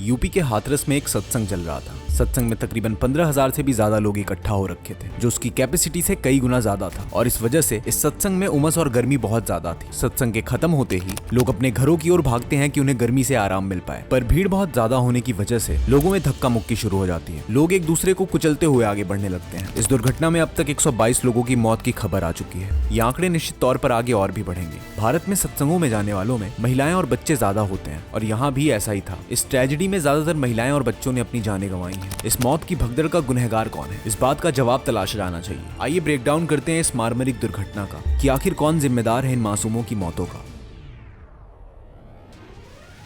UP के हाथरस में एक सत्संग चल रहा था। सत्संग में तकरीबन 15,000 से भी ज्यादा लोग इकट्ठा हो रखे थे, जो उसकी कैपेसिटी से कई गुना ज्यादा था। और इस वजह से इस सत्संग में उमस और गर्मी बहुत ज्यादा थी। सत्संग के खत्म होते ही लोग अपने घरों की ओर भागते हैं कि उन्हें गर्मी से आराम मिल पाए, पर भीड़ बहुत ज्यादा होने की वजह से लोगों में धक्का मुक्की शुरू हो जाती है। लोग एक दूसरे को कुचलते हुए आगे बढ़ने लगते हैं। इस दुर्घटना में अब तक 122 लोगों की मौत की खबर आ चुकी है। ये आंकड़े निश्चित तौर पर आगे और भी बढ़ेंगे। भारत में सत्संगों में जाने वालों में महिलाएं और बच्चे ज्यादा होते हैं, और यहाँ भी ऐसा ही था। इस ट्रेजेडी में ज्यादातर महिलाएं और बच्चों ने अपनी जानें गंवाई हैं। इस मौत की भगदड़ का गुनहगार कौन है, इस बात का जवाब तलाशा जाना चाहिए। आइए ब्रेक डाउन करते हैं इस मारमरिक दुर्घटना का कि आखिर कौन जिम्मेदार है इन मासूमों की मौतों का।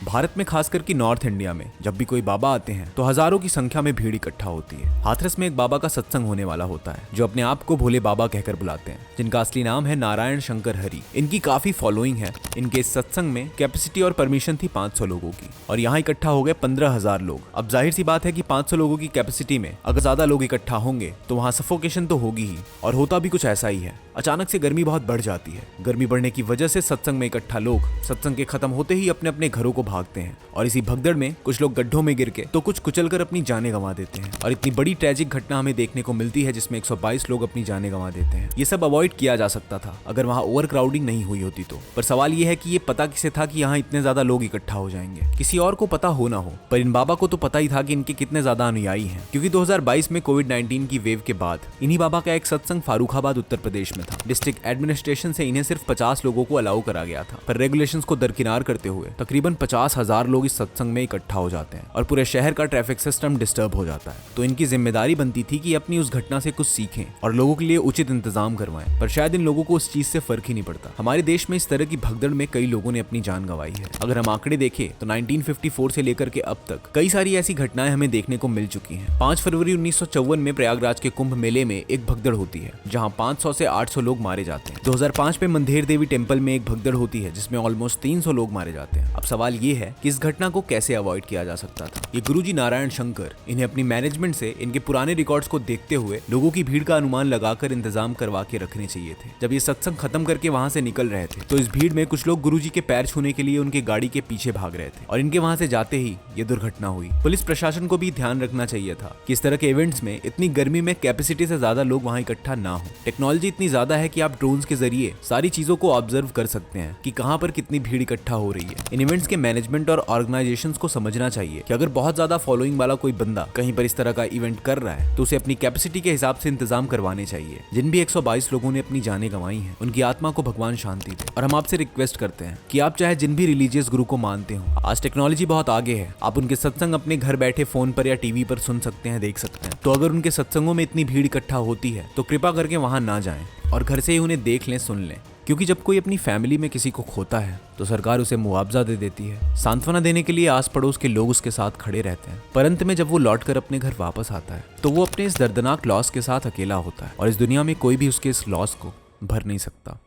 भारत में खासकर कि नॉर्थ इंडिया में जब भी कोई बाबा आते हैं तो हजारों की संख्या में भीड़ इकट्ठा होती है। हाथरस में एक बाबा का सत्संग होने वाला होता है, जो अपने आप को भोले बाबा कहकर बुलाते हैं, जिनका असली नाम है नारायण शंकर हरि। इनकी काफी फॉलोइंग है। इनके इस सत्संग में कैपेसिटी और परमिशन थी 500 लोगों की, और यहाँ इकट्ठा हो गए 15,000 लोग। अब जाहिर सी बात है कि 500 लोगों की कैपेसिटी में अगर ज्यादा लोग इकट्ठा होंगे तो वहाँ सफोकेशन तो होगी ही, और होता भी कुछ ऐसा ही है। अचानक से गर्मी बहुत बढ़ जाती है। गर्मी बढ़ने की वजह से सत्संग में इकट्ठा लोग सत्संग के खत्म होते ही अपने अपने घरों को भागते हैं, और इसी भगदड़ में कुछ लोग गड्ढों में गिर के तो कुछ कुचलकर अपनी जानें गंवा देते हैं। और इतनी बड़ी ट्रैजिक घटना हमें देखने को मिलती है, जिसमें 122 लोग अपनी जानें गंवा देते हैं। ये सब अवॉइड किया जा सकता था अगर वहाँ ओवर क्राउडिंग नहीं हुई होती तो। पर सवाल ये है कि ये पता किसे था कि यहाँ इतने ज्यादा लोग इकट्ठा हो जाएंगे। किसी और को पता हो ना हो, पर इन बाबा को तो पता ही था कि इनके कितने ज्यादा अनुयायी हैं, क्योंकि 2022 में कोविड-19 की वेव के बाद इन्हीं बाबा का एक सत्संग फारुखाबाद उत्तर प्रदेश में था। डिस्ट्रिक्ट एडमिनिस्ट्रेशन से इन्हें सिर्फ 50 लोगों को अलाउ करा गया था, पर रेगुलेशंस को दरकिनार करते हुए तकरीबन 50,000 लोग इस सत्संग में इकट्ठा हो जाते हैं, और पूरे शहर का ट्रैफिक सिस्टम डिस्टर्ब हो जाता है। तो इनकी जिम्मेदारी बनती थी कि अपनी उस घटना से कुछ सीखें और लोगों के लिए उचित इंतजाम करवाएं, पर शायद इन लोगों को उस चीज से फर्क ही नहीं पड़ता। हमारे देश में इस तरह की भगदड़ में कई लोगों ने अपनी जान गंवाई है। अगर हम आंकड़े देखें तो 1954 से लेकर के अब तक कई सारी ऐसी घटनाएं हमें देखने को मिल चुकी हैं। 5 फरवरी 1954 में प्रयागराज के कुंभ मेले में एक भगदड़ होती है, जहां 500 से 800 लोग मारे जाते हैं। 2005 में मंदेर देवी टेम्पल में एक भगदड़ होती है, जिसमें ऑलमोस्ट 300 लोग मारे जाते हैं। अब सवाल ये है कि इस घटना को कैसे अवॉइड किया जा सकता था। ये गुरुजी नारायण शंकर, इन्हें अपनी मैनेजमेंट से इनके पुराने रिकॉर्ड्स को देखते हुए लोगों की भीड़ का अनुमान लगाकर इंतजाम करवा के रखने चाहिए थे। जब ये सत्संग खत्म करके वहां से निकल रहे थे तो इस भीड़ में कुछ लोग गुरुजी के पैर छूने के लिए उनकी गाड़ी के पीछे भाग रहे थे, और इनके वहां से जाते ही ये दुर्घटना हुई। पुलिस प्रशासन को भी ध्यान रखना चाहिए था कि इस तरह के इवेंट्स में इतनी गर्मी में कैपेसिटी से ज्यादा लोग वहां इकट्ठा ना हो। टेक्नोलॉजी इतनी ज्यादा है कि आप ड्रोन्स के जरिए सारी चीजों को ऑब्जर्व कर सकते हैं कि कहां पर कितनी भीड़ इकट्ठा हो रही है। इन इवेंट्स के मैनेजमेंट और ऑर्गेनाइजेशंस को समझना चाहिए कि अगर बहुत ज्यादा फॉलोइंग वाला कोई बंदा कहीं पर इस तरह का इवेंट कर रहा है तो उसे अपनी कैपेसिटी के हिसाब से इंतजाम करवाने चाहिए। जिन भी 122 लोगों ने अपनी जानें गंवाई हैं, उनकी आत्मा को भगवान शांति दे। और हम आपसे रिक्वेस्ट करते हैं कि आप चाहे जिन भी रिलीजियस गुरु को मानते हो, आज टेक्नोलॉजी बहुत आगे है, आप उनके सत्संग अपने घर बैठे फोन पर या टीवी पर सुन सकते हैं, देख सकते हैं। तो अगर उनके सत्संगों में इतनी भीड़ इकट्ठा होती है तो कृपा करके वहां ना जाएं, और घर से ही उन्हें देख लें, सुन लें। क्योंकि जब कोई अपनी फैमिली में किसी को खोता है तो सरकार उसे मुआवजा दे देती है। सांत्वना देने के लिए आस पड़ोस के लोग उसके साथ खड़े रहते हैं, पर अंत में जब वो लौटकर अपने घर वापस आता है तो वो अपने इस दर्दनाक लॉस के साथ अकेला होता है, और इस दुनिया में कोई भी उसके इस लॉस को भर नहीं सकता।